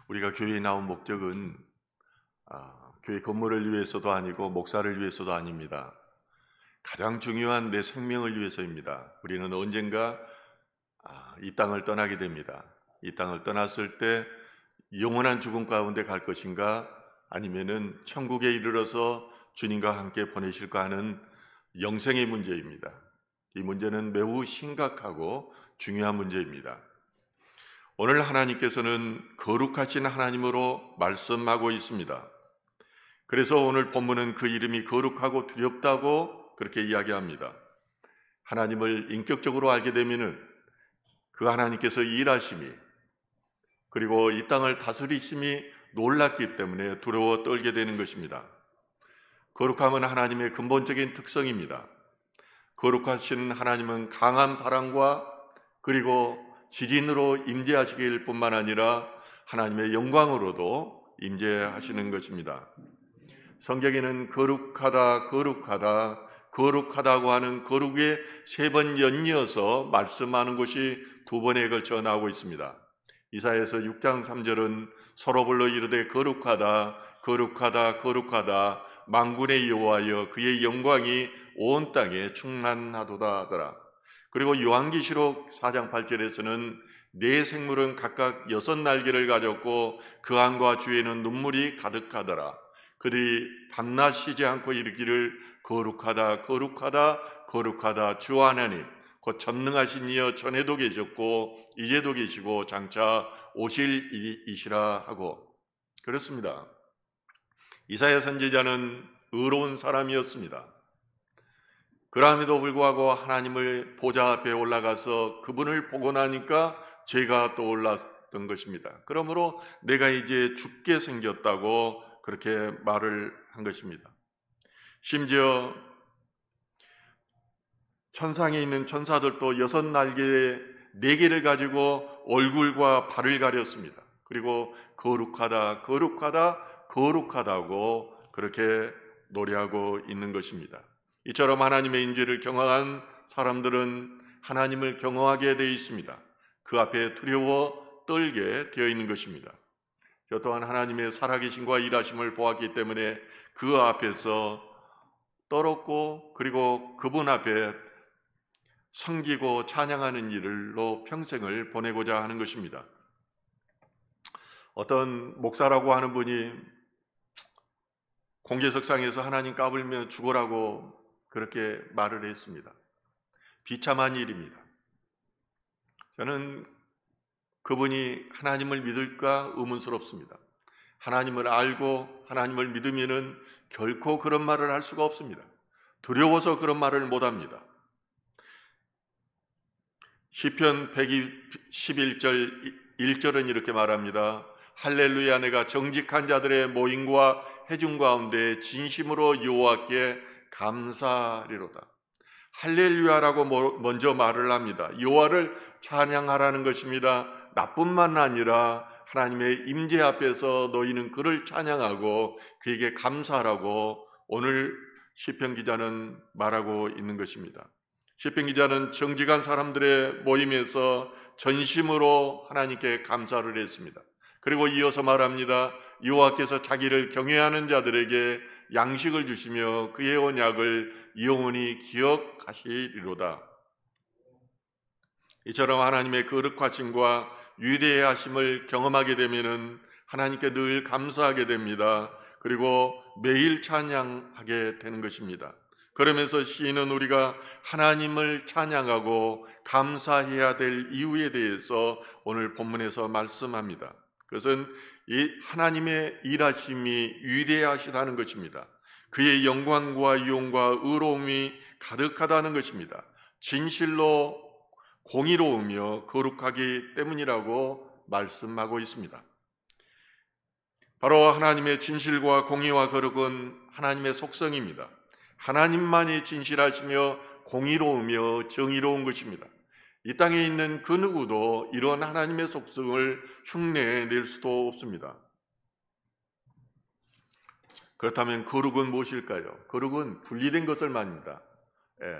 우리가 교회에 나온 목적은 교회 건물을 위해서도 아니고 목사를 위해서도 아닙니다. 가장 중요한 내 생명을 위해서입니다. 우리는 언젠가 이 땅을 떠나게 됩니다. 이 땅을 떠났을 때 영원한 죽음 가운데 갈 것인가, 아니면은 천국에 이르러서 주님과 함께 보내실까 하는 영생의 문제입니다. 이 문제는 매우 심각하고 중요한 문제입니다. 오늘 하나님께서는 거룩하신 하나님으로 말씀하고 있습니다. 그래서 오늘 본문은 그 이름이 거룩하고 두렵다고 그렇게 이야기합니다. 하나님을 인격적으로 알게 되면은 그 하나님께서 일하심이, 그리고 이 땅을 다스리심이 놀랍기 때문에 두려워 떨게 되는 것입니다. 거룩함은 하나님의 근본적인 특성입니다. 거룩하신 하나님은 강한 바람과 그리고 지진으로 임재하시길 뿐만 아니라 하나님의 영광으로도 임재하시는 것입니다. 성경에는 거룩하다, 거룩하다, 거룩하다고 하는 거룩에 3번 연이어서 말씀하는 것이 2번에 걸쳐 나오고 있습니다. 이사야서 6장 3절은 서로 불러 이르되 거룩하다, 거룩하다, 거룩하다, 만군의 여호와여 그의 영광이 온 땅에 충만하도다 하더라. 그리고 요한계시록 4장 8절에서는 네 생물은 각각 6날개를 가졌고 그 안과 주에는 눈물이 가득하더라. 그들이 밤낮 쉬지 않고 이르기를 거룩하다, 거룩하다, 거룩하다 주 하나님 곧 전능하신 이여 전에도 계셨고 이제도 계시고 장차 오실 이시라 하고 그렇습니다. 이사야 선지자는 의로운 사람이었습니다. 그럼에도 불구하고 하나님을 보좌 앞에 올라가서 그분을 보고 나니까 죄가 떠올랐던 것입니다. 그러므로 내가 이제 죽게 생겼다고 그렇게 말을 한 것입니다. 심지어 천상에 있는 천사들도 6날개에 4개를 가지고 얼굴과 발을 가렸습니다. 그리고 거룩하다, 거룩하다, 거룩하다고 그렇게 노래하고 있는 것입니다. 이처럼 하나님의 인재를 경험한 사람들은 하나님을 경험하게 되어 있습니다. 그 앞에 두려워 떨게 되어 있는 것입니다. 저 또한 하나님의 살아계심과 일하심을 보았기 때문에 그 앞에서 떨었고 그리고 그분 앞에 섬기고 찬양하는 일로 평생을 보내고자 하는 것입니다. 어떤 목사라고 하는 분이 공개석상에서 하나님 까불며 죽으라고 그렇게 말을 했습니다. 비참한 일입니다. 저는 그분이 하나님을 믿을까 의문스럽습니다. 하나님을 알고 하나님을 믿으면은 결코 그런 말을 할 수가 없습니다. 두려워서 그런 말을 못합니다. 시편 111절 1절은 이렇게 말합니다. 할렐루야 내가 정직한 자들의 모임과 회중 가운데 진심으로 여호와께 감사하리로다. 할렐루야라고 먼저 말을 합니다. 여호와를 찬양하라는 것입니다. 나뿐만 아니라 하나님의 임재 앞에서 너희는 그를 찬양하고 그에게 감사하라고 오늘 시편 기자는 말하고 있는 것입니다. 시편 기자는 정직한 사람들의 모임에서 전심으로 하나님께 감사를 했습니다. 그리고 이어서 말합니다. 여호와께서 자기를 경외하는 자들에게 양식을 주시며 그의 언약을 영원히 기억하시리로다. 이처럼 하나님의 거룩하심과 위대하심을 경험하게 되면은 하나님께 늘 감사하게 됩니다. 그리고 매일 찬양하게 되는 것입니다. 그러면서 시인은 우리가 하나님을 찬양하고 감사해야 될 이유에 대해서 오늘 본문에서 말씀합니다. 그것은 이 하나님의 일하심이 위대하시다는 것입니다. 그의 영광과 유용과 의로움이 가득하다는 것입니다. 진실로 공의로우며 거룩하기 때문이라고 말씀하고 있습니다. 바로 하나님의 진실과 공의와 거룩은 하나님의 속성입니다. 하나님만이 진실하시며 공의로우며 정의로운 것입니다. 이 땅에 있는 그 누구도 이런 하나님의 속성을 흉내낼 수도 없습니다. 그렇다면 거룩은 무엇일까요? 거룩은 분리된 것을 말합니다.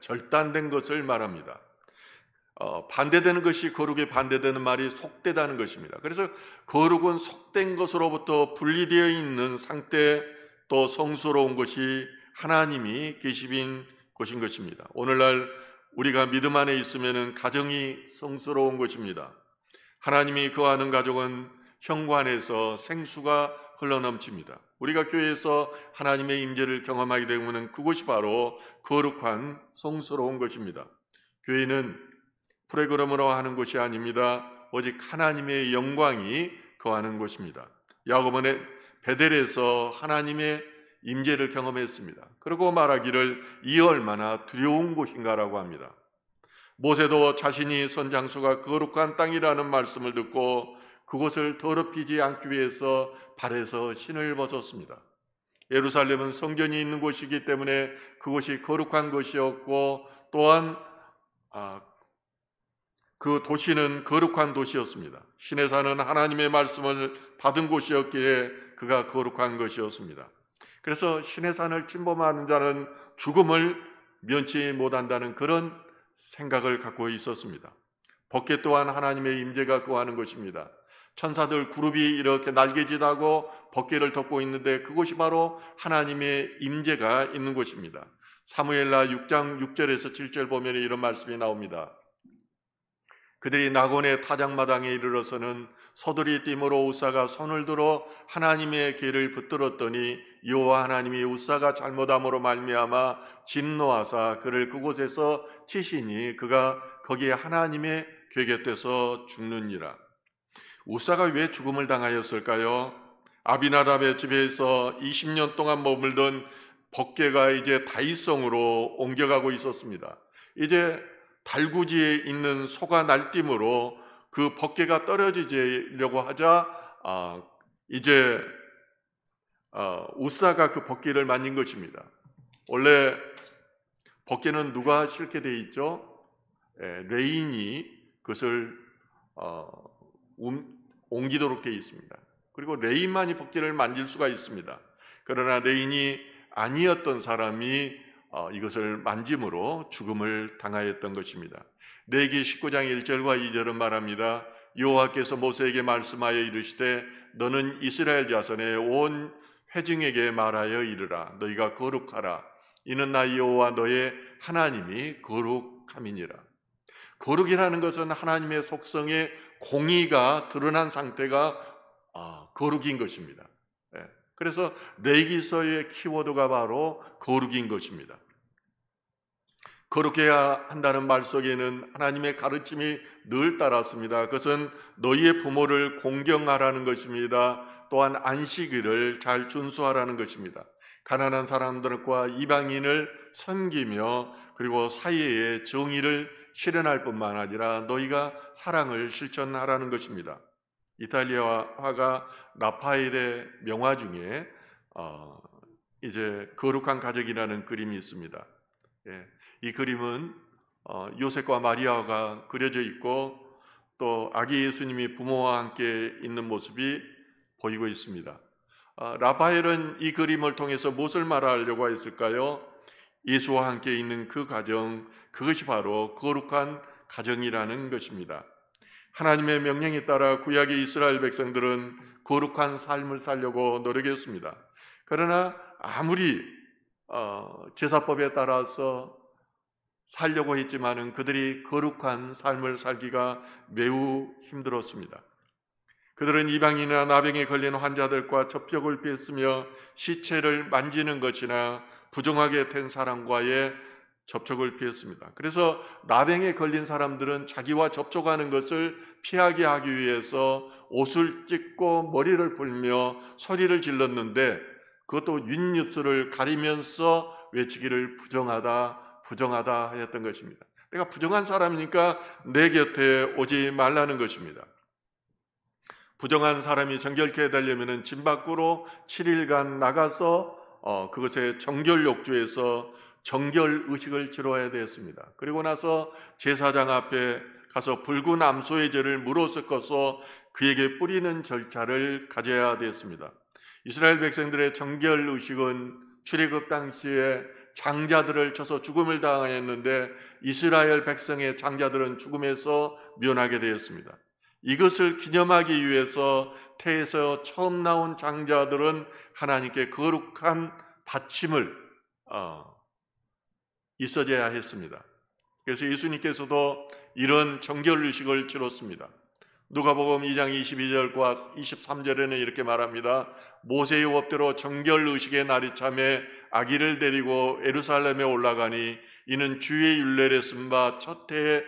절단된 것을 말합니다. 반대되는 것이 거룩에 반대되는 말이 속되다는 것입니다. 그래서 거룩은 속된 것으로부터 분리되어 있는 상태, 또 성스러운 것이 하나님이 계시신 것인 것입니다. 오늘날 우리가 믿음 안에 있으면 가정이 성스러운 것입니다. 하나님이 거하는 가족은 현관에서 생수가 흘러넘칩니다. 우리가 교회에서 하나님의 임재를 경험하게 되면 그것이 바로 거룩한 성스러운 것입니다. 교회는 프로그램으로 하는 것이 아닙니다. 오직 하나님의 영광이 거하는 곳입니다. 야고보는 베델에서 하나님의 임재를 경험했습니다. 그리고 말하기를 이 얼마나 두려운 곳인가라고 합니다. 모세도 자신이 선 장소가 거룩한 땅이라는 말씀을 듣고 그곳을 더럽히지 않기 위해서 발에서 신을 벗었습니다. 예루살렘은 성전이 있는 곳이기 때문에 그곳이 거룩한 것이었고, 또한 그 도시는 거룩한 도시였습니다. 신의 산은 하나님의 말씀을 받은 곳이었기에 그가 거룩한 것이었습니다. 그래서 신의 산을 침범하는 자는 죽음을 면치 못한다는 그런 생각을 갖고 있었습니다. 법궤 또한 하나님의 임재가 거하는 것입니다. 천사들 그룹이 이렇게 날개짓하고 법궤를 덮고 있는데 그것이 바로 하나님의 임재가 있는 곳입니다. 사무엘라 6장 6절에서 7절 보면 이런 말씀이 나옵니다. 그들이 나곤의 타작마당에 이르러서는 소들이 띠므로 우사가 손을 들어 하나님의 궤를 붙들었더니 여호와 하나님이 우사가 잘못함으로 말미암아 진노하사 그를 그곳에서 치시니 그가 거기에 하나님의 궤 곁에서 죽느니라. 우사가 왜 죽음을 당하였을까요? 아비나답의 집에서 20년 동안 머물던 법궤가 이제 다윗성으로 옮겨가고 있었습니다. 이제 달구지에 있는 소가 날뛰므로 그 법궤가 떨어지려고 하자 이제 우사가 그 법궤를 만진 것입니다. 원래 법궤는 누가 싣게 돼 있죠? 레인이 그것을 옮기도록 되어 있습니다. 그리고 레인만이 법궤를 만질 수가 있습니다. 그러나 레인이 아니었던 사람이 이것을 만짐으로 죽음을 당하였던 것입니다. 레위기 19장 1절과 2절은 말합니다. 여호와께서 모세에게 말씀하여 이르시되 너는 이스라엘 자손의 온 회중에게 말하여 이르라. 너희가 거룩하라. 이는 나 여호와 너의 하나님이 거룩함이니라. 거룩이라는 것은 하나님의 속성의 공의가 드러난 상태가 거룩인 것입니다. 그래서 레위기서의 키워드가 바로 거룩인 것입니다. 거룩해야 한다는 말 속에는 하나님의 가르침이 늘 따랐습니다. 그것은 너희의 부모를 공경하라는 것입니다. 또한 안식일을 잘 준수하라는 것입니다. 가난한 사람들과 이방인을 섬기며 그리고 사회의 정의를 실현할 뿐만 아니라 너희가 사랑을 실천하라는 것입니다. 이탈리아 화가 라파엘의 명화 중에 이제 거룩한 가족이라는 그림이 있습니다. 이 그림은 요셉과 마리아가 그려져 있고 또 아기 예수님이 부모와 함께 있는 모습이 보이고 있습니다. 라파엘은 이 그림을 통해서 무엇을 말하려고 했을까요? 예수와 함께 있는 그 가정, 그것이 바로 거룩한 가정이라는 것입니다. 하나님의 명령에 따라 구약의 이스라엘 백성들은 거룩한 삶을 살려고 노력했습니다. 그러나 아무리 제사법에 따라서 살려고 했지만은 그들이 거룩한 삶을 살기가 매우 힘들었습니다. 그들은 이방인이나 나병에 걸린 환자들과 접촉을 피했으며 시체를 만지는 것이나 부정하게 된 사람과의 접촉을 피했습니다. 그래서 나병에 걸린 사람들은 자기와 접촉하는 것을 피하게 하기 위해서 옷을 찢고 머리를 풀며 소리를 질렀는데 그것도 윗입술을 가리면서 외치기를 부정하다, 부정하다 하였던 것입니다. 내가 부정한 사람이니까 내 곁에 오지 말라는 것입니다. 부정한 사람이 정결케 되려면 집 밖으로 7일간 나가서 그것의 정결욕조에서 정결 의식을 치러야 되었습니다. 그리고 나서 제사장 앞에 가서 붉은 암소의 죄를 물어 섞어서 그에게 뿌리는 절차를 가져야 되었습니다. 이스라엘 백성들의 정결 의식은 출애굽 당시에 장자들을 쳐서 죽음을 당하였는데 이스라엘 백성의 장자들은 죽음에서 면하게 되었습니다. 이것을 기념하기 위해서 태에서 처음 나온 장자들은 하나님께 거룩한 바침을 있어야 했습니다. 그래서 예수님께서도 이런 정결의식을 치렀습니다. 누가복음 2장 22절과 23절에는 이렇게 말합니다. 모세의 법대로 정결의식의 날이 참에 아기를 데리고 예루살렘에 올라가니 이는 주의 율례를 쓴 바 첫 해에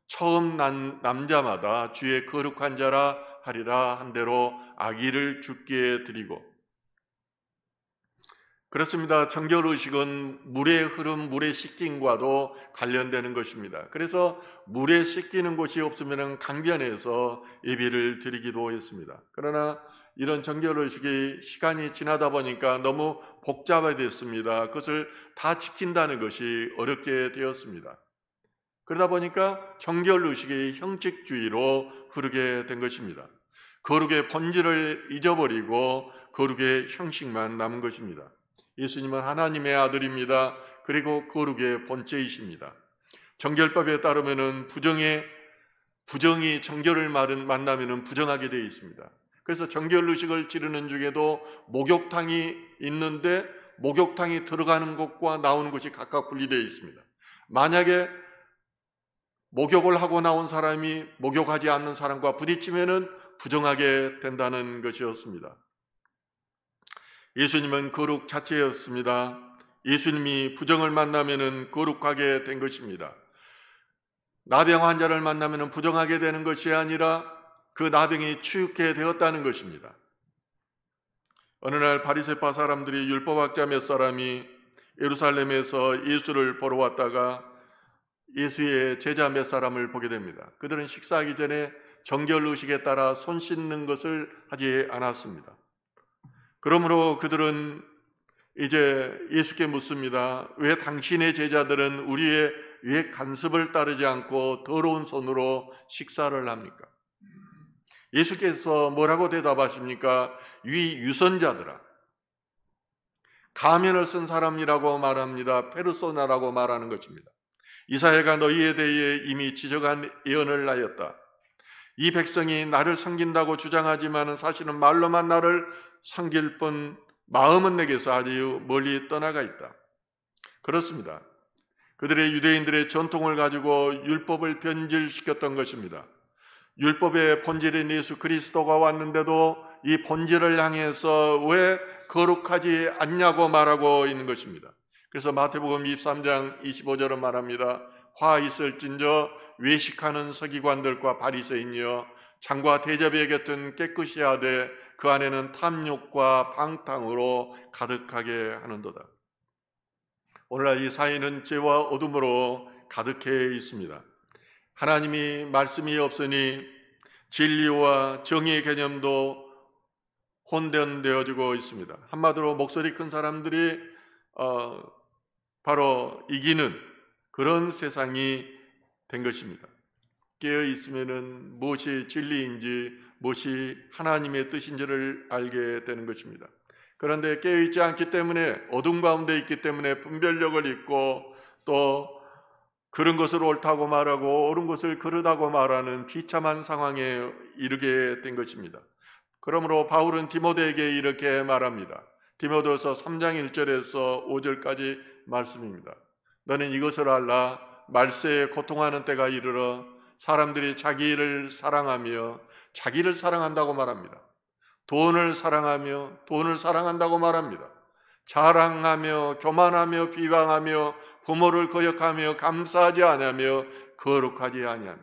처음 난 남자마다 주의 거룩한 자라 하리라 한 대로 아기를 주께 드리고. 그렇습니다. 정결의식은 물의 흐름, 물의 씻김과도 관련되는 것입니다. 그래서 물에 씻기는 곳이 없으면 강변에서 예배를 드리기도 했습니다. 그러나 이런 정결의식이 시간이 지나다 보니까 너무 복잡해졌습니다. 그것을 다 지킨다는 것이 어렵게 되었습니다. 그러다 보니까 정결의식이 형식주의로 흐르게 된 것입니다. 거룩의 본질을 잊어버리고 거룩의 형식만 남은 것입니다. 예수님은 하나님의 아들입니다. 그리고 거룩의 본체이십니다. 정결법에 따르면 부정이 정결을 만나면 부정하게 되어 있습니다. 그래서 정결의식을 치르는 중에도 목욕탕이 있는데 목욕탕이 들어가는 곳과 나오는 곳이 각각 분리되어 있습니다. 만약에 목욕을 하고 나온 사람이 목욕하지 않는 사람과 부딪히면 부정하게 된다는 것이었습니다. 예수님은 거룩 자체였습니다. 예수님이 부정을 만나면 거룩하게 된 것입니다. 나병 환자를 만나면 부정하게 되는 것이 아니라 그 나병이 치유케 되었다는 것입니다. 어느 날 바리새파 사람들이 율법학자 몇 사람이 예루살렘에서 예수를 보러 왔다가 예수의 제자 몇 사람을 보게 됩니다. 그들은 식사하기 전에 정결의식에 따라 손 씻는 것을 하지 않았습니다. 그러므로 그들은 이제 예수께 묻습니다. 왜 당신의 제자들은 우리의 왜 간섭을 따르지 않고 더러운 손으로 식사를 합니까? 예수께서 뭐라고 대답하십니까? 유선자들아, 가면을 쓴 사람이라고 말합니다. 페르소나라고 말하는 것입니다. 이사야가 너희에 대해 이미 지적한 예언을 하였다. 이 백성이 나를 섬긴다고 주장하지만 사실은 말로만 나를 섬길 뿐 마음은 내게서 아주 멀리 떠나가 있다. 그렇습니다. 그들의 유대인들의 전통을 가지고 율법을 변질시켰던 것입니다. 율법의 본질인 예수 그리스도가 왔는데도 이 본질을 향해서 왜 거룩하지 않냐고 말하고 있는 것입니다. 그래서 마태복음 23장 25절은 말합니다. 화 있을진저 외식하는 서기관들과 바리새인이여 장과 대접에 곁은 깨끗이 하되 그 안에는 탐욕과 방탕으로 가득하게 하는도다. 오늘날 이 사회는 죄와 어둠으로 가득해 있습니다. 하나님이 말씀이 없으니 진리와 정의의 개념도 혼돈되어지고 있습니다. 한마디로 목소리 큰 사람들이 바로 이기는 그런 세상이 된 것입니다. 깨어 있으면은 무엇이 진리인지 무엇이 하나님의 뜻인지를 알게 되는 것입니다. 그런데 깨어 있지 않기 때문에 어둠 가운데 있기 때문에 분별력을 잃고 또 그런 것을 옳다고 말하고 옳은 것을 그르다고 말하는 비참한 상황에 이르게 된 것입니다. 그러므로 바울은 디모데에게 이렇게 말합니다. 디모데후서 3장 1절에서 5절까지 말씀입니다. 너는 이것을 알라. 말세에 고통하는 때가 이르러 사람들이 자기를 사랑하며 자기를 사랑한다고 말합니다. 돈을 사랑하며 돈을 사랑한다고 말합니다. 자랑하며 교만하며 비방하며 부모를 거역하며 감사하지 아니하며 거룩하지 아니하며.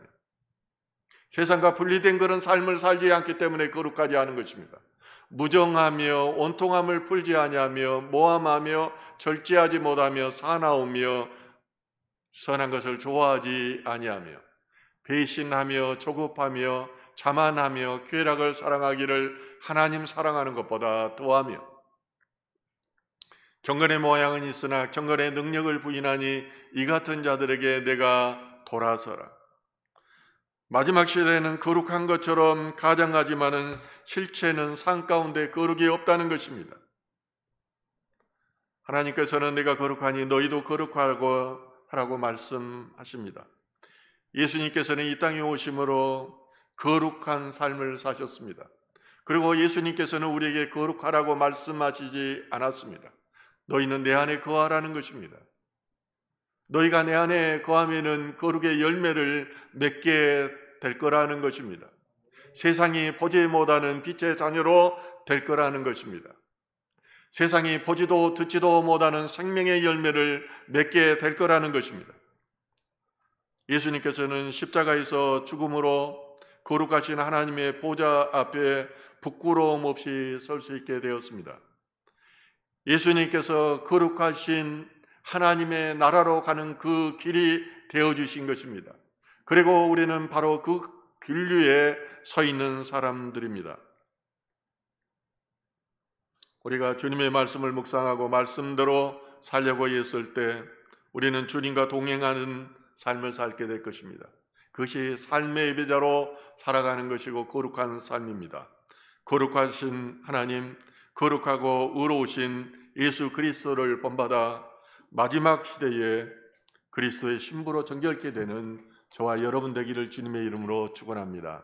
세상과 분리된 그런 삶을 살지 않기 때문에 거룩하지 않은 것입니다. 무정하며 온통함을 풀지 아니하며 모함하며 절제하지 못하며 사나우며 선한 것을 좋아하지 아니하며 배신하며 조급하며 자만하며 쾌락을 사랑하기를 하나님 사랑하는 것보다 더하며 경건의 모양은 있으나 경건의 능력을 부인하니 이 같은 자들에게 내가 돌아서라. 마지막 시대에는 거룩한 것처럼 가장하지만은 실체는 산 가운데 거룩이 없다는 것입니다. 하나님께서는 내가 거룩하니 너희도 거룩하고 하라고 말씀하십니다. 예수님께서는 이 땅에 오심으로 거룩한 삶을 사셨습니다. 그리고 예수님께서는 우리에게 거룩하라고 말씀하시지 않았습니다. 너희는 내 안에 거하라는 것입니다. 너희가 내 안에 거하면은 거룩의 열매를 맺게 될 거라는 것입니다. 세상이 보지 못하는 빛의 자녀로 될 거라는 것입니다. 세상이 보지도 듣지도 못하는 생명의 열매를 맺게 될 거라는 것입니다. 예수님께서는 십자가에서 죽음으로 거룩하신 하나님의 보좌 앞에 부끄러움 없이 설 수 있게 되었습니다. 예수님께서 거룩하신 하나님의 나라로 가는 그 길이 되어주신 것입니다. 그리고 우리는 바로 그 길류에 서 있는 사람들입니다. 우리가 주님의 말씀을 묵상하고 말씀대로 살려고 했을 때 우리는 주님과 동행하는 삶을 살게 될 것입니다. 그것이 삶의 예배자로 살아가는 것이고 거룩한 삶입니다. 거룩하신 하나님, 거룩하고 의로우신 예수 그리스도를 본받아 마지막 시대에 그리스도의 신부로 정결케 되는 저와 여러분 되기를 주님의 이름으로 축원합니다.